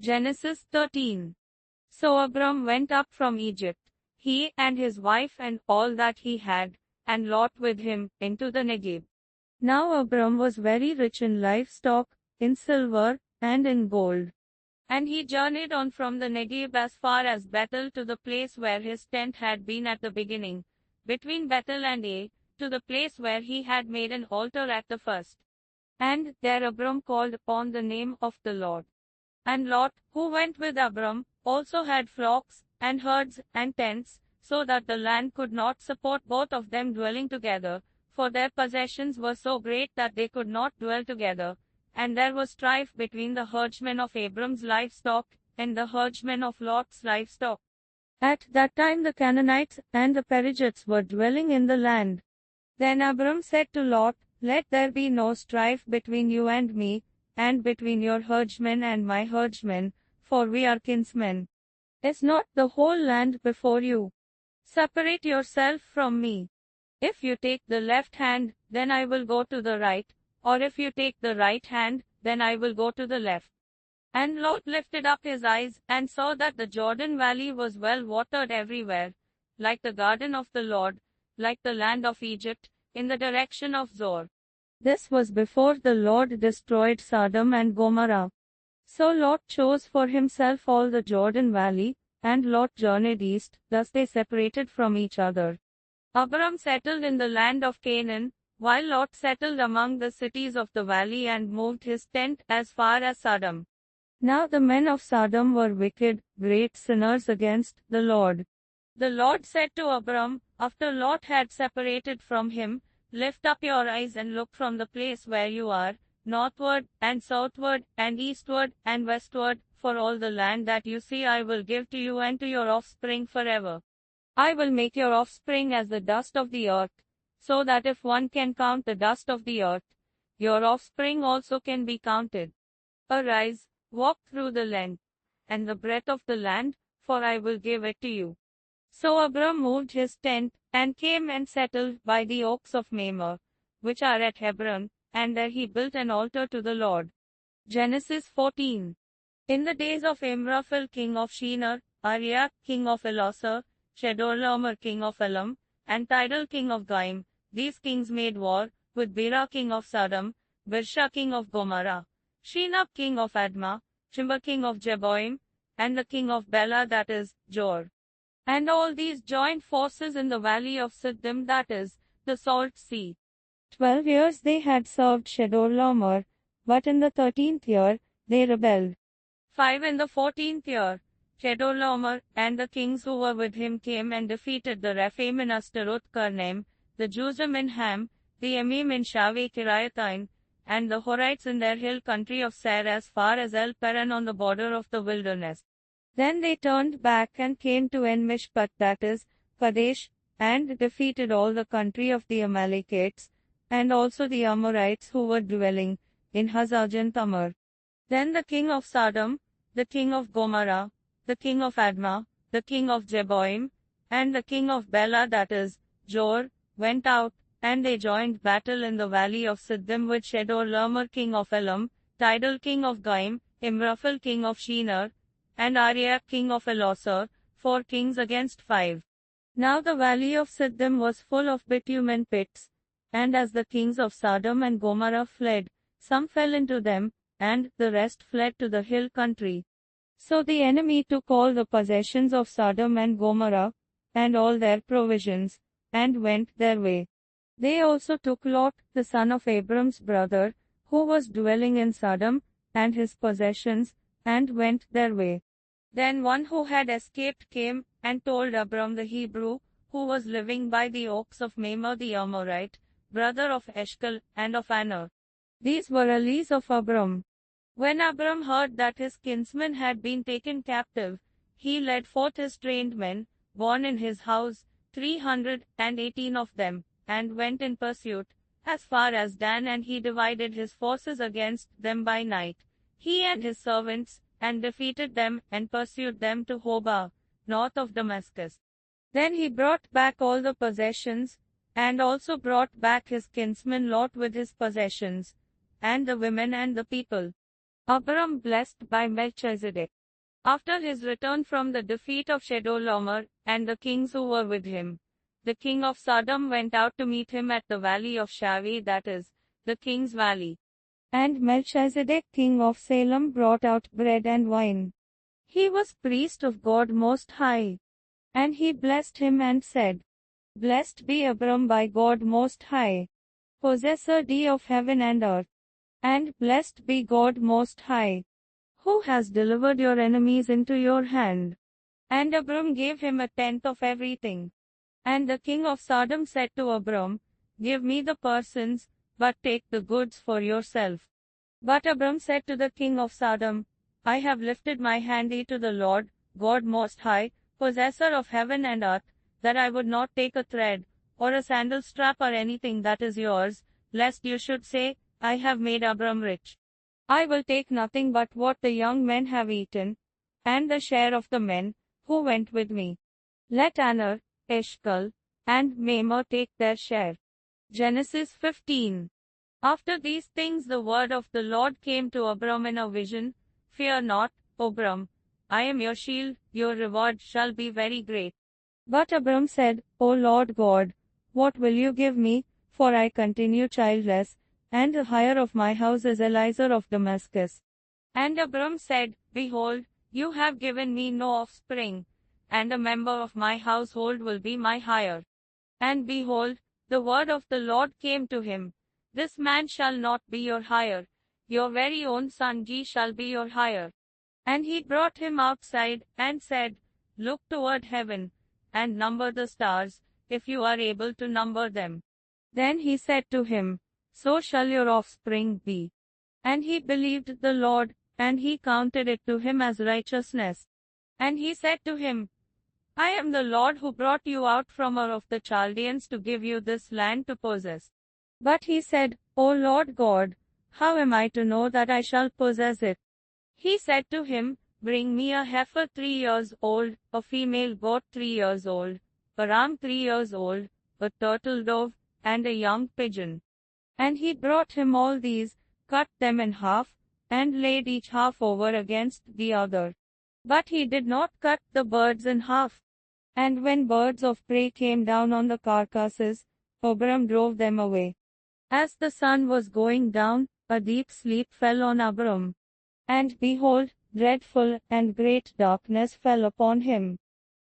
Genesis 13. So Abram went up from Egypt, he and his wife and all that he had, and Lot with him, into the Negev. Now Abram was very rich in livestock, in silver, and in gold. And he journeyed on from the Negev as far as Bethel to the place where his tent had been at the beginning, between Bethel and Ai, to the place where he had made an altar at the first. And there Abram called upon the name of the Lord. And Lot, who went with Abram, also had flocks, and herds, and tents, so that the land could not support both of them dwelling together, for their possessions were so great that they could not dwell together. And there was strife between the herdsmen of Abram's livestock, and the herdsmen of Lot's livestock. At that time the Canaanites and the Perizzites were dwelling in the land. Then Abram said to Lot, Let there be no strife between you and me, and between your herdsmen and my herdsmen, for we are kinsmen. Is not the whole land before you? Separate yourself from me. If you take the left hand, then I will go to the right, or if you take the right hand, then I will go to the left. And Lot lifted up his eyes, and saw that the Jordan valley was well watered everywhere, like the garden of the Lord, like the land of Egypt, in the direction of Zoar. This was before the Lord destroyed Sodom and Gomorrah. So Lot chose for himself all the Jordan valley, and Lot journeyed east, thus they separated from each other. Abram settled in the land of Canaan, while Lot settled among the cities of the valley and moved his tent as far as Sodom. Now the men of Sodom were wicked, great sinners against the Lord. The Lord said to Abram, after Lot had separated from him, Lift up your eyes and look from the place where you are, northward, and southward, and eastward, and westward, for all the land that you see I will give to you and to your offspring forever. I will make your offspring as the dust of the earth, so that if one can count the dust of the earth, your offspring also can be counted. Arise, walk through the length and the breadth of the land, for I will give it to you. So Abram moved his tent, and came and settled by the oaks of Mamre, which are at Hebron, and there he built an altar to the Lord. Genesis 14. In the days of Amraphel king of Shinar, Arioch king of Ellasar, Chedorlaomer king of Elam, and Tidal king of Goyim, these kings made war, with Bera king of Sodom, Birsha king of Gomorrah, Shinab king of Admah, Shimba king of Jeboim, and the king of Bela, that is, Jor. And all these joined forces in the valley of Siddim, that is, the Salt Sea. 12 years they had served Chedorlaomer, but in the 13th year, they rebelled. 5 in the 14th year, Chedorlaomer and the kings who were with him came and defeated the Rephaim in Ashtaroth Karnaim, the Juzim in Ham, the Emim in Shaveh Kiriathaim, and the Horites in their hill country of Seir as far as El Paran on the border of the wilderness. Then they turned back and came to En-Mishpat, that is, Kadesh, and defeated all the country of the Amalekites, and also the Amorites who were dwelling in Hazajon Tamar. Then the king of Sodom, the king of Gomorrah, the king of Admah, the king of Jeboim, and the king of Bela, that is, Jor, went out, and they joined battle in the valley of Siddim with Chedorlaomer king of Elam, Tidal king of Goyim, Amraphel king of Shinar, and Arioch king of Ellasar, 4 kings against 5. Now the valley of Siddim was full of bitumen pits, and as the kings of Sodom and Gomorrah fled, some fell into them, and the rest fled to the hill country. So the enemy took all the possessions of Sodom and Gomorrah, and all their provisions, and went their way. They also took Lot, the son of Abram's brother, who was dwelling in Sodom, and his possessions, and went their way. Then one who had escaped came, and told Abram the Hebrew, who was living by the oaks of Mamre the Amorite, brother of Eshcol, and of Aner. These were allies of Abram. When Abram heard that his kinsmen had been taken captive, he led forth his trained men, born in his house, 318 of them, and went in pursuit, as far as Dan, and he divided his forces against them by night, he and his servants, and defeated them, and pursued them to Hobah, north of Damascus. Then he brought back all the possessions, and also brought back his kinsman Lot with his possessions, and the women and the people. Abram blessed by Melchizedek. After his return from the defeat of Chedorlaomer and the kings who were with him, the king of Sodom went out to meet him at the valley of Shaveh, that is, the king's valley. And Melchizedek king of Salem brought out bread and wine. He was priest of God Most High. And he blessed him and said, Blessed be Abram by God Most High, possessor of heaven and earth. And blessed be God Most High, who has delivered your enemies into your hand. And Abram gave him a tenth of everything. And the king of Sodom said to Abram, Give me the persons, but take the goods for yourself. But Abram said to the king of Sodom, I have lifted my hand to the Lord, God Most High, possessor of heaven and earth, that I would not take a thread, or a sandal strap or anything that is yours, lest you should say, I have made Abram rich. I will take nothing but what the young men have eaten, and the share of the men who went with me. Let Aner, Eshcol, and Mamre take their share. Genesis 15. After these things the word of the Lord came to Abram in a vision, Fear not, Abram, I am your shield, your reward shall be very great. But Abram said, O Lord God, what will you give me, for I continue childless, and the hire of my house is Eliezer of Damascus. And Abram said, Behold, you have given me no offspring, and a member of my household will be my hire. And behold, the word of the Lord came to him, This man shall not be your hire, your very own son shall be your hire. And he brought him outside, and said, Look toward heaven, and number the stars, if you are able to number them. Then he said to him, So shall your offspring be. And he believed the Lord, and he counted it to him as righteousness. And he said to him, I am the Lord who brought you out from Ur of the Chaldeans to give you this land to possess. But he said, O Lord God, how am I to know that I shall possess it? He said to him, Bring me a heifer 3 years old, a female goat 3 years old, a ram 3 years old, a turtle dove, and a young pigeon. And he brought him all these, cut them in half, and laid each half over against the other. But he did not cut the birds in half. And when birds of prey came down on the carcasses, Abram drove them away. As the sun was going down, a deep sleep fell on Abram. And behold, dreadful and great darkness fell upon him.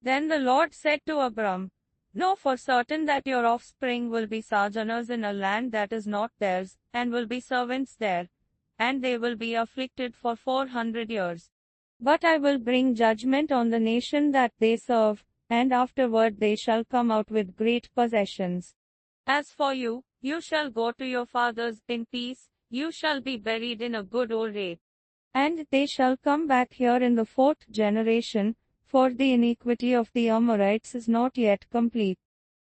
Then the Lord said to Abram, Know for certain that your offspring will be sojourners in a land that is not theirs, and will be servants there, and they will be afflicted for 400 years. But I will bring judgment on the nation that they serve, and afterward they shall come out with great possessions. As for you, you shall go to your fathers in peace, you shall be buried in a good old age. And they shall come back here in the 4th generation, for the iniquity of the Amorites is not yet complete.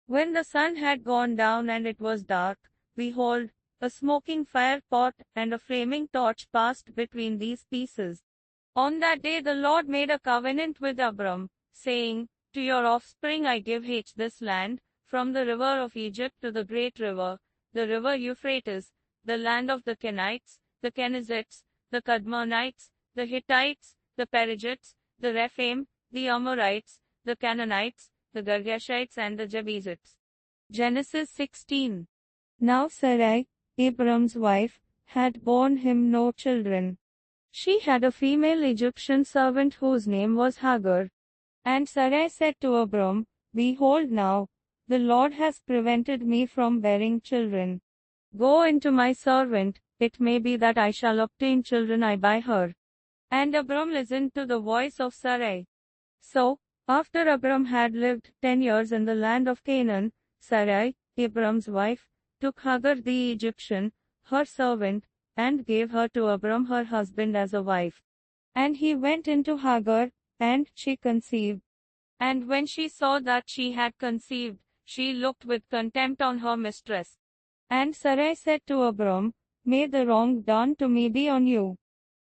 When the sun had gone down and it was dark, behold, a smoking fire pot and a flaming torch passed between these pieces. On that day the Lord made a covenant with Abram, saying, To your offspring I give this land, from the river of Egypt to the great river, the river Euphrates, the land of the Kenites, the Kenizzites, the Kadmonites, the Hittites, the Perizzites, the Rephaim, the Amorites, the Canaanites, the Girgashites and the Jebusites. Genesis 16. Now Sarai, Abram's wife, had borne him no children. She had a female Egyptian servant whose name was Hagar. And Sarai said to Abram, Behold now, the Lord has prevented me from bearing children. Go into my servant, it may be that I shall obtain children by her. And Abram listened to the voice of Sarai. So, after Abram had lived 10 years in the land of Canaan, Sarai, Abram's wife, took Hagar the Egyptian, her servant, and gave her to Abram her husband as a wife. And he went into Hagar, and she conceived. And when she saw that she had conceived, she looked with contempt on her mistress. And Sarai said to Abram, May the wrong done to me be on you.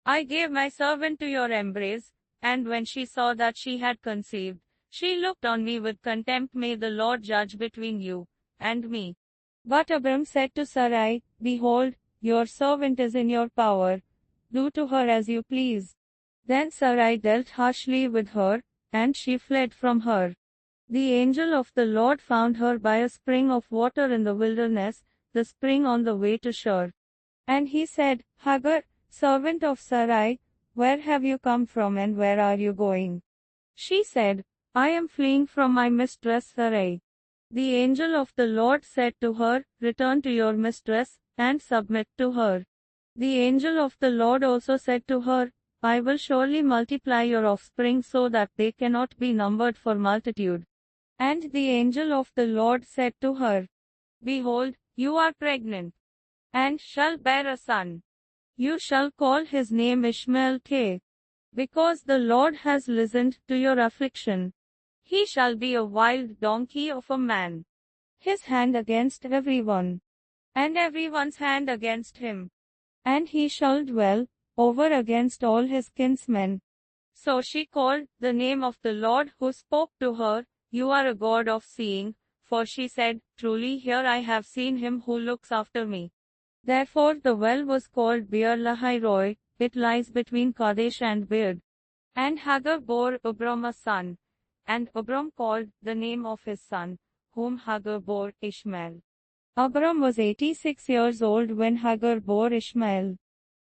I gave my servant to your embrace, and when she saw that she had conceived, she looked on me with contempt. May the Lord judge between you and me. But Abram said to Sarai, Behold, your servant is in your power. Do to her as you please. Then Sarai dealt harshly with her, and she fled from her. The angel of the Lord found her by a spring of water in the wilderness, the spring on the way to Shur. And he said, Hagar, servant of Sarai, where have you come from and where are you going? She said, I am fleeing from my mistress Sarai. The angel of the Lord said to her, Return to your mistress, and submit to her. The angel of the Lord also said to her, I will surely multiply your offspring so that they cannot be numbered for multitude. And the angel of the Lord said to her, Behold, you are pregnant, and shall bear a son. You shall call his name Ishmael, because the Lord has listened to your affliction. He shall be a wild donkey of a man, his hand against everyone, and everyone's hand against him. And he shall dwell over against all his kinsmen. So she called the name of the Lord who spoke to her, You are a God of seeing, for she said, Truly here I have seen him who looks after me. Therefore the well was called Beer Lahai Roi, it lies between Kadesh and Beer. And Hagar bore Abram a son, and Abram called the name of his son, whom Hagar bore Ishmael. Abram was 86 years old when Hagar bore Ishmael.